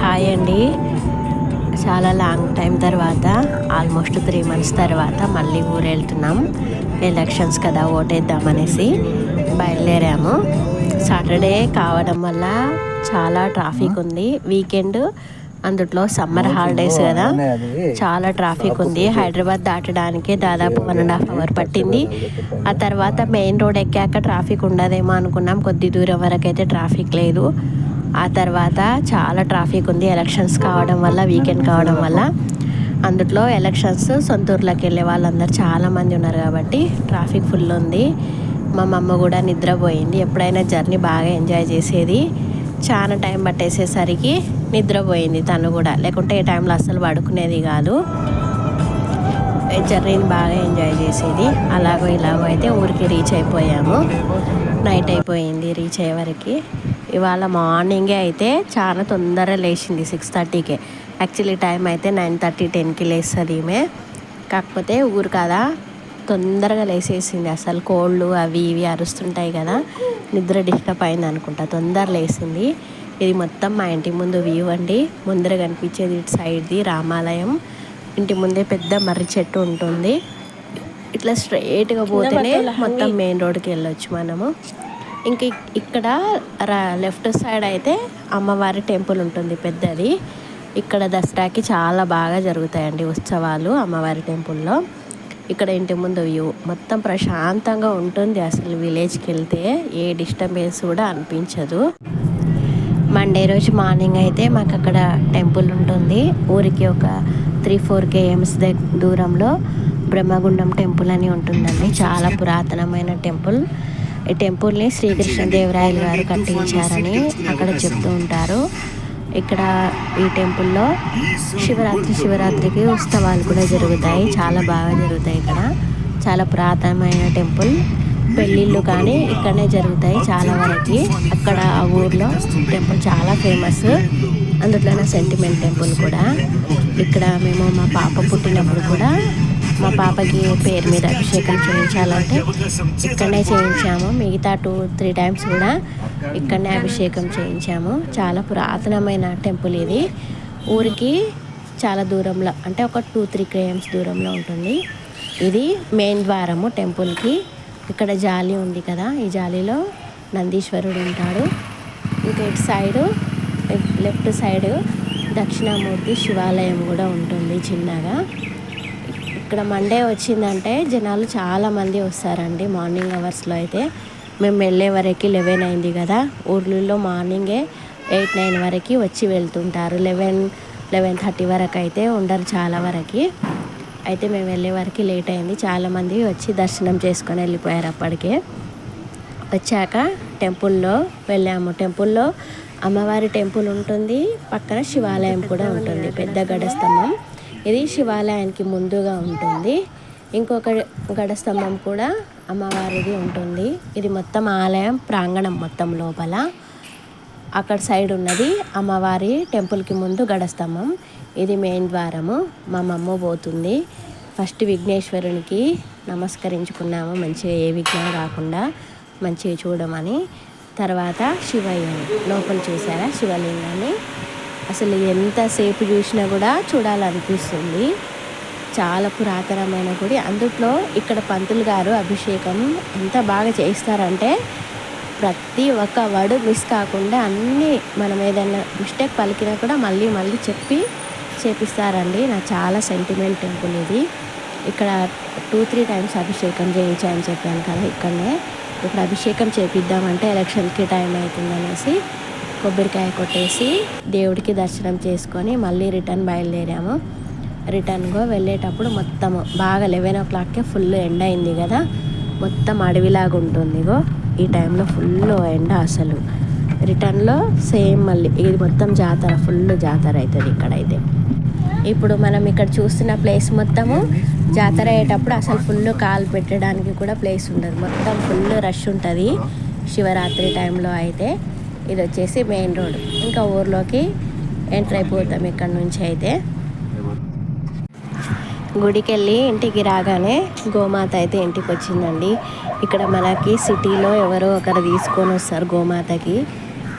Hi అండి. చాలా long time తర్వాత ఆల్మోస్ట్ 3 months తర్వాత మళ్ళీ ఊరు వెళ్తున్నాం. ఎలక్షన్స్ కదా, ఓటేద్దామనేసి బయలుదేరాము. సాటర్డే కావడం వల్ల చాలా ట్రాఫిక్ ఉంది. వీకెండ్, అందుట్లో సమ్మర్ హాలిడేస్ కదా, చాలా ట్రాఫిక్ ఉంది. హైదరాబాద్ దాటడానికి దాదాపు 1.5 hours పట్టింది. ఆ తర్వాత మెయిన్ రోడ్ ఎక్కాక ట్రాఫిక్ ఉండదేమో అనుకున్నాం. కొద్ది దూరం వరకు అయితే ట్రాఫిక్ లేదు. ఆ తర్వాత చాలా ట్రాఫిక్ ఉంది. ఎలక్షన్స్ కావడం వల్ల, వీకెండ్ కావడం వల్ల. అందుట్లో ఎలక్షన్స్ సొంతూరులోకి వెళ్ళే వాళ్ళందరూ చాలామంది ఉన్నారు కాబట్టి ట్రాఫిక్ ఫుల్ ఉంది. మా అమ్మ కూడా నిద్రపోయింది. ఎప్పుడైనా జర్నీ బాగా ఎంజాయ్ చేసేది, చాలా టైం పట్టేసేసరికి నిద్రపోయింది తను కూడా. లేకుంటే ఏ టైంలో అస్సలు పడుకునేది కాదు. జర్నీని బాగా ఎంజాయ్ చేసేది. అలాగో ఇలాగో అయితే ఊరికి రీచ్ అయిపోయాము. నైట్ అయిపోయింది రీచ్ అయ్యే వరకు. ఇవాళ మార్నింగే అయితే చాలా తొందరగా లేచింది, 6:30కే. యాక్చువల్లీ టైం అయితే 9:30, 10కి లేస్తుంది ఈమె. కాకపోతే ఊరు కదా, తొందరగా లేసేసింది. అసలు కోళ్ళు అవి ఇవి అరుస్తుంటాయి కదా, నిద్ర డిస్టర్బ్ అయింది అనుకుంటా, తొందర లేసింది. ఇది మొత్తం మా ఇంటి ముందు వ్యూ అండి. ముందర కనిపించేది ఇటు సైడ్ది రామాలయం. ఇంటి ముందే పెద్ద మర్రి చెట్టు ఉంటుంది. ఇట్లా స్ట్రైట్గా పోతేనే మొత్తం మెయిన్ రోడ్కి వెళ్ళొచ్చు మనము. ఇంక ఇక్కడ లెఫ్ట్ సైడ్ అయితే అమ్మవారి టెంపుల్ ఉంటుంది పెద్దది. ఇక్కడ దసరాకి చాలా బాగా జరుగుతాయండి ఉత్సవాలు అమ్మవారి టెంపుల్లో. ఇక్కడ ఇంటి ముందు వ్యూ మొత్తం ప్రశాంతంగా ఉంటుంది. అసలు విలేజ్కి వెళ్తే ఏ డిస్టర్బెన్స్ కూడా అనిపించదు. మండే రోజు మార్నింగ్ అయితే మాకు అక్కడ టెంపుల్ ఉంటుంది. ఊరికి ఒక 3-4 km దూరంలో బ్రహ్మగుండం టెంపుల్ అని ఉంటుందండి. చాలా పురాతనమైన టెంపుల్. ఈ టెంపుల్ని శ్రీకృష్ణదేవరాయలు గారు కట్టించారని అక్కడ చెప్తూ ఉంటారు. ఇక్కడ ఈ టెంపుల్లో శివరాత్రికి ఉత్సవాలు కూడా జరుగుతాయి. చాలా బాగా జరుగుతాయి ఇక్కడ. చాలా పురాతనమైన టెంపుల్. పెళ్ళిళ్ళు కానీ ఇక్కడనే జరుగుతాయి చాలా వరకు. అక్కడ ఆ ఊర్లో టెంపుల్ చాలా ఫేమస్. అందులోనే సెంటిమెంట్ టెంపుల్ కూడా. ఇక్కడ మేము మా పాప పుట్టినప్పుడు కూడా మా పాపకి పేరు మీద అభిషేకం చేయించాలంటే ఇక్కడనే చేయించాము. మిగతా 2-3 times కూడా ఇక్కడనే అభిషేకం చేయించాము. చాలా పురాతనమైన టెంపుల్ ఇది. ఊరికి చాలా దూరంలో, అంటే ఒక 2-3 km దూరంలో ఉంటుంది. ఇది మెయిన్ ద్వారము టెంపుల్కి. ఇక్కడ జాలి ఉంది కదా, ఈ జాలీలో నందీశ్వరుడు ఉంటాడు. ఇంకా ఇటు సైడు, లెఫ్ట్ సైడు దక్షిణామూర్తి శివాలయం కూడా ఉంటుంది చిన్నగా. ఇక్కడ మండే వచ్చిందంటే జనాలు చాలామంది వస్తారండి. మార్నింగ్ అవర్స్లో అయితే మేము వెళ్ళే వరకు 11 అయింది కదా. ఊర్లలో మార్నింగే 8-9 వరకు వచ్చి వెళ్తుంటారు. 11-11:30 వరకు అయితే ఉండరు చాలా వరకు. అయితే మేము వెళ్ళే వరకు లేట్ అయింది. చాలామంది వచ్చి దర్శనం చేసుకొని వెళ్ళిపోయారు. అప్పటికే వచ్చాక టెంపుల్లో వెళ్ళాము. టెంపుల్లో అమ్మవారి టెంపుల్ ఉంటుంది, పక్కన శివాలయం కూడా ఉంటుంది. పెద్ద గడస్తంభం ఇది శివాలయానికి ముందుగా ఉంటుంది. ఇంకొక గడస్తంభం కూడా అమ్మవారిది ఉంటుంది. ఇది మొత్తం ఆలయం ప్రాంగణం మొత్తం లోపల. అక్కడ సైడ్ ఉన్నది అమ్మవారి టెంపుల్కి ముందు గడస్తంభం. ఇది మెయిన్ ద్వారము. మా అమ్మ పోతుంది. ఫస్ట్ విఘ్నేశ్వరునికి నమస్కరించుకున్నాము, మంచిగా ఏ విఘ్నం రాకుండా మంచిగా చూడమని. తర్వాత శివయ్యని లోపల చూసారా, శివలింగాన్ని. అసలు ఎంతసేపు చూసినా కూడా చూడాలనిపిస్తుంది. చాలా పురాతనమైన గుడి. అందుట్లో ఇక్కడ పంతులు గారు అభిషేకం ఎంత బాగా చేస్తారంటే ప్రతి ఒక్క వర్డ్ మిస్ కాకుండా అన్నీ, మనం ఏదైనా మిస్టేక్ పలికినా కూడా మళ్ళీ మళ్ళీ చెప్పి చేపిస్తారండి. నాకు చాలా సెంటిమెంట్ టెంపుల్ ఇది. ఇక్కడ 2-3 times అభిషేకం చేయించాయని చెప్పాను కదా ఇక్కడనే. ఇప్పుడు అభిషేకం చేపిద్దామంటే ఎలక్షన్కి టైం అవుతుందనేసి కొబ్బరికాయ కొట్టేసి దేవుడికి దర్శనం చేసుకొని మళ్ళీ రిటర్న్ బయలుదేరాము. రిటర్న్గా వెళ్ళేటప్పుడు మొత్తము బాగా 11 o'clockకే ఫుల్ ఎండ అయింది కదా, మొత్తం అడవిలాగా ఉంటుంది. ఈ టైంలో ఫుల్ ఎండ అసలు. రిటర్న్లో సేమ్ మళ్ళీ ఇది మొత్తం జాతర, ఫుల్ జాతర అవుతుంది ఇక్కడైతే. ఇప్పుడు మనం ఇక్కడ చూస్తున్న ప్లేస్ మొత్తము జాతర అయ్యేటప్పుడు అసలు ఫుల్ కాలు పెట్టడానికి కూడా ప్లేస్ ఉండదు. మొత్తం ఫుల్ రష్ ఉంటుంది శివరాత్రి టైంలో అయితే. ఇది వచ్చేసి మెయిన్ రోడ్. ఇంకా ఊర్లోకి ఎంటర్ అయిపోతాం ఇక్కడ నుంచి అయితే. గుడికి వెళ్ళి ఇంటికి రాగానే గోమాత అయితే ఇంటికి వచ్చిందండి. ఇక్కడ మనకి సిటీలో ఎవరో ఒకరు తీసుకొని వస్తారు గోమాతకి.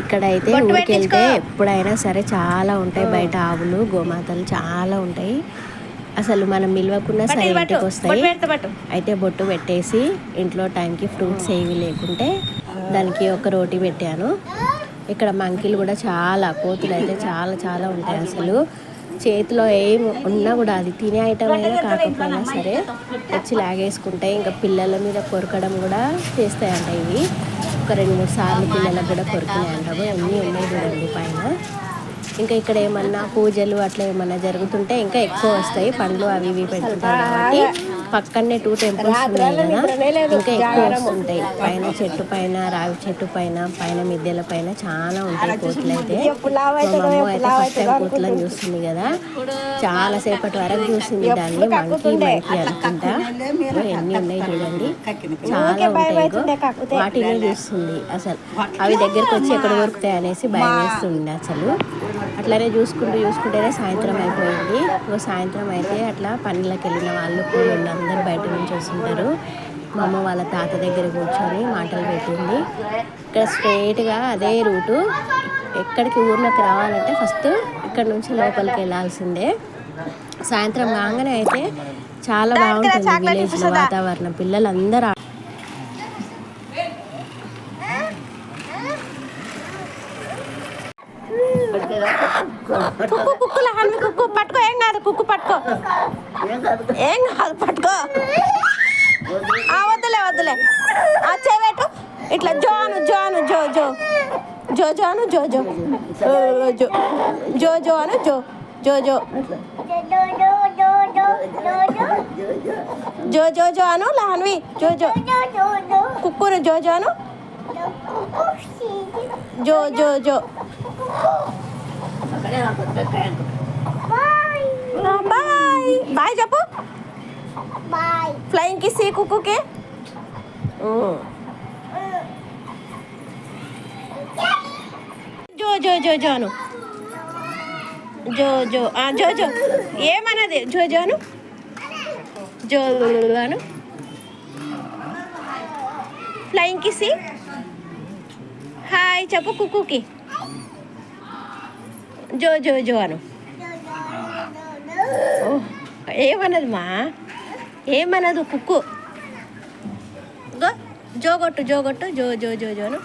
ఇక్కడైతే ఊరికి వెళ్తే ఎప్పుడైనా సరే చాలా ఉంటాయి బయట ఆవులు గోమాతలు చాలా ఉంటాయి. అసలు మనం నిల్వకున్నా సరే ఇంటికి వస్తాయి. అయితే బొట్టు పెట్టేసి ఇంట్లో టైంకి ఫ్రూట్స్ ఏవి లేకుంటే దానికి ఒక రోటీ పెట్టాను. ఇక్కడ మంకీలు కూడా చాలా, కోతులు అయితే చాలా చాలా ఉంటాయి. అసలు చేతిలో ఏం ఉన్నా కూడా అది తినే ఐటమ్ అయినా కాకపోయినా సరే వచ్చి లాగేసుకుంటాయి. ఇంకా పిల్లల మీద కొరకడం కూడా చేస్తాయంట. ఇవి ఒక 2-3 సార్లు పిల్లలకు కూడా కొరికినాయంట. అన్నీ ఉన్నాయి చూడండి పైన. ఇంకా ఇక్కడ ఏమన్నా పూజలు అట్లా ఏమన్నా జరుగుతుంటే ఇంకా ఎక్కువ వస్తాయి. పండ్లు అవి ఇవి పెడుతుంటారు కాబట్టి పక్కనే 2 టెంపుల్స్ ఉన్నాయి కదా, ఇంకా ఎక్కువ వస్తుంటాయి. పైన చెట్టు పైన, రావి చెట్టు పైన, పైన మిద్దెల పైన చాలా ఉంటాయి కోతులు. అయితే మా అమ్మ అయితే ఫస్ట్ టైం కోతులను చూస్తుంది కదా, చాలా సేపటి వరకు చూసింది దాన్ని. మంకీ అనుకుంటా, ఎన్ని ఉన్నాయి చూడండి, చాలా ఉంటాయి. వాటినే చూస్తుంది. అసలు అవి దగ్గరికి వచ్చి ఎక్కడ దొరుకుతాయి అనేసి భయం వేస్తుంది. అసలు అట్లానే చూసుకుంటేనే సాయంత్రం అయిపోయింది. సాయంత్రం అయితే అట్లా పనులకు వెళ్ళిన వాళ్ళు కూలోళ్ళు అందరూ బయట నుంచి వస్తుంటారు. మా అమ్మ వాళ్ళ తాత దగ్గర కూర్చొని మాటలు పెట్టింది. ఇక్కడ స్ట్రైట్గా అదే రూటు. ఎక్కడికి ఊర్లోకి రావాలంటే ఫస్ట్ ఇక్కడ నుంచి లోపలికి వెళ్ళాల్సిందే. సాయంత్రం కాగానే అయితే చాలా బాగుంటుంది విలేజ్లో వాతావరణం. పిల్లలందరూ కుక్కులా కుక్కు పట్టుకో, ఏం కాదు, కుక్కు పట్టుకో, ఏం కాదు, పట్టుకో. వద్దులే చేవేటు ఇట్లా జోను జోను జో జో జో జోను జో జో జో జో జో అను జో జో జో జో జో జో అను లహన్వి జో జో కుక్కును జో జో అను జో జో జో బాయ్ బాయ్ చెప్పు. బాయ్ ఫ్లయింగ్ కిస్ కుక్కుకి. జో జో జో జో అను జో జో జో జో ఏమన్నది జో జో అను జో అను ఫ్లయింగ్ కిస్ హాయ్ చెప్పు కుక్కుకి. జో జో జో అను. ఏమన్నది మా, ఏమన్నదు కుక్కు. గో జోగొట్టు జోగొట్టు జో జో జో జోను.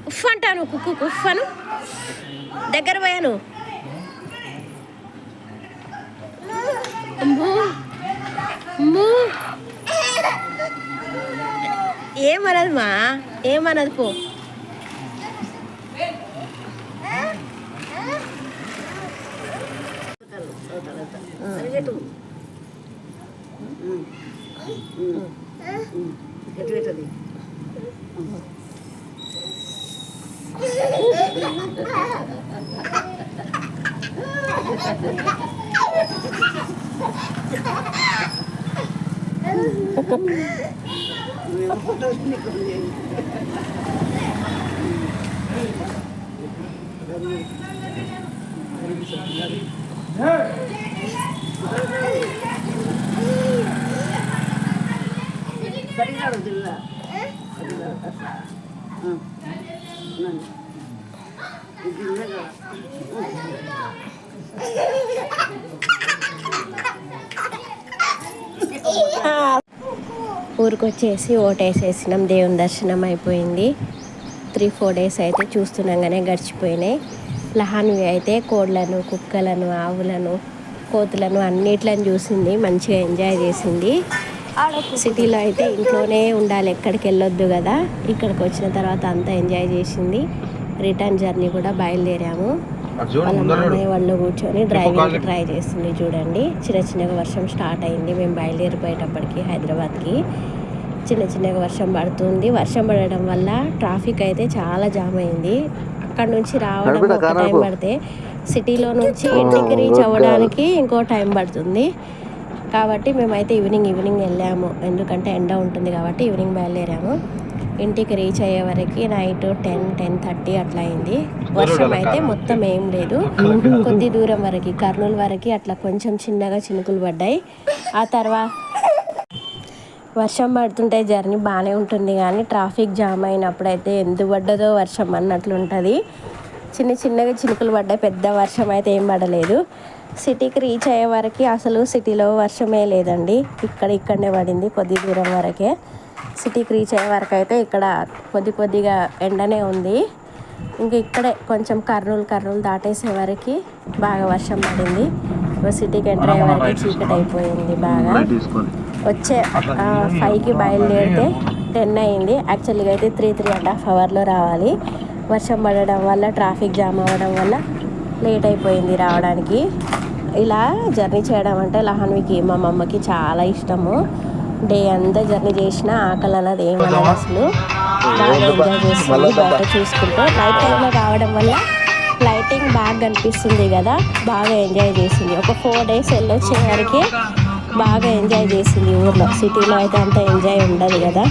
ఉఫ్ అంటాను కుక్కు, ఉఫ్ అను. దగ్గర పోయాను. ఏమన్నది మా, ఏమన్నది పో. ఊరికొచ్చేసి ఓటేసేసినాం. దేవుని దర్శనం అయిపోయింది. 3-4 డేస్ అయితే చూస్తున్నాగానే గడిచిపోయినాయి. లహాన్వి అయితే కోళ్ళను, కుక్కలను, ఆవులను, కోతులను అన్నిట్లను చూసింది. మంచిగా ఎంజాయ్ చేసింది. సిటీలో అయితే ఇంట్లోనే ఉండాలి, ఎక్కడికి వెళ్ళొద్దు కదా. ఇక్కడికి వచ్చిన తర్వాత అంతా ఎంజాయ్ చేసింది. రిటర్న్ జర్నీ కూడా బయలుదేరాము. వాళ్ళ మామయ్య వాళ్ళు కూర్చొని డ్రైవింగ్ ట్రై చేస్తుంది. చూడండి, చిన్నగా వర్షం స్టార్ట్ అయింది. మేము బయలుదేరిపోయేటప్పటికి హైదరాబాద్కి చిన్నగా వర్షం పడుతుంది. వర్షం పడడం వల్ల ట్రాఫిక్ అయితే చాలా జామ్ అయింది. అక్కడ నుంచి రావడం ఒక టైం పడితే సిటీలో నుంచి ఇంటికి రీచ్ అవ్వడానికి ఇంకో టైం పడుతుంది. కాబట్టి మేమైతే ఈవినింగ్ వెళ్ళాము. ఎందుకంటే ఎండ ఉంటుంది కాబట్టి ఈవినింగ్ బయలుదేరాము. ఇంటికి రీచ్ అయ్యే వరకు నైట్ 10-10:30 అట్లా అయింది. వర్షం అయితే మొత్తం ఏం లేదు, కొద్ది దూరం వరకు కర్నూలు వరకు అట్లా కొంచెం చిన్నగా చినుకులు పడ్డాయి. ఆ వర్షం పడుతుంటే జర్నీ బాగానే ఉంటుంది కానీ ట్రాఫిక్ జామ్ అయినప్పుడైతే ఎందుకు పడ్డదో వర్షం అన్నట్లు ఉంటుంది. చిన్నగా చినుకులు పడ్డాయి, పెద్ద వర్షం అయితే ఏం పడలేదు. సిటీకి రీచ్ అయ్యే వరకు అసలు సిటీలో వర్షమే లేదండి, ఇక్కడనే పడింది కొద్ది దూరం వరకే. సిటీకి రీచ్ అయ్యే వరకు అయితే ఇక్కడ కొద్దిగా ఎండనే ఉంది. ఇంక ఇక్కడే కొంచెం కర్నూలు దాటేసే వరకు బాగా వర్షం పడింది. సిటీకి ఎంటర్ అయ్యే వరకు చీకటి అయిపోయింది బాగా. వచ్చే 5కి బయలుదేరితే 10 అయింది. యాక్చువల్గా అయితే 3.5 అవర్లో రావాలి. వర్షం పడడం వల్ల ట్రాఫిక్ జామ్ అవ్వడం వల్ల లేట్ అయిపోయింది రావడానికి. ఇలా జర్నీ చేయడం అంటే లహన్వికి మా మమ్మకి చాలా ఇష్టము. డే అంతా జర్నీ చేసిన ఆకలి అన్నది ఏమన్నది అసలు. బాగా ఎంజాయ్ చేస్తుంది బయట చూసుకుంటే. నైట్ టైంలో రావడం వల్ల లైటింగ్ బాగా కనిపిస్తుంది కదా, బాగా ఎంజాయ్ చేసింది. ఒక 4 డేస్ వెళ్ళొచ్చే వరకు బాగా ఎంజాయ్ చేసింది ఊర్లో. సిటీలో అయితే అంత ఎంజాయ్ ఉండదు కదా.